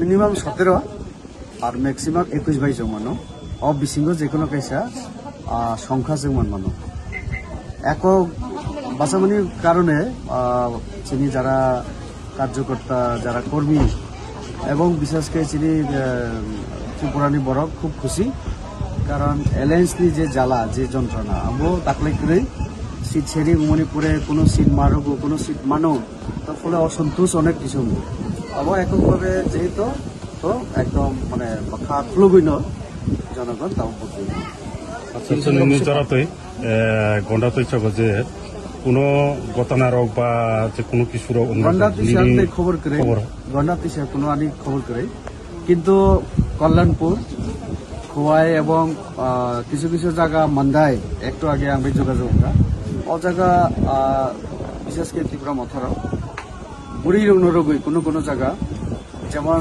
minimum 17 আর maximum 21-22 জন মানুষ বিশিঙ্গ যে কোনো কাইসা সংখ্যা जों মানুষ একক বাসামানির কারণে চিনি যারা কার্যকর্তা যারা কর্মী এবং বিশেষ করে চিনি ত্রিপুরানি বড় খুব খুশি কারণ এলায়েন্সনি যে জ্বালা যে যন্ত্রণা আবো তাকলে করে সিট ছেড়ে মণিপুরে কোনো সিট মারুক কোনো সিট মানুক তার ফলে অসন্তোষ অনেক কিছু আবো এককভাবে যেহেতু তো একদম মানে খারাপ লগইন জনগণ তাও বুঝি আচ্ছা ননি জরাতই গন্ডাতই চগো যে কোনো ঘটনার বা যে কোনো কিছুর গন্ডাতিশাতে খবর করে গন্ডাতিশা কোনো আনি খবর করে কিন্তু কল্যাণপুর খোয়াই এবং কিছু কিছু জায়গা মান্দাই একটু আগে আমি যোগাযোগ ও জায়গা বিশেষ করে ত্রিপুরা মথারাও বুড়ি রোগই কোনো কোনো জায়গা যেমন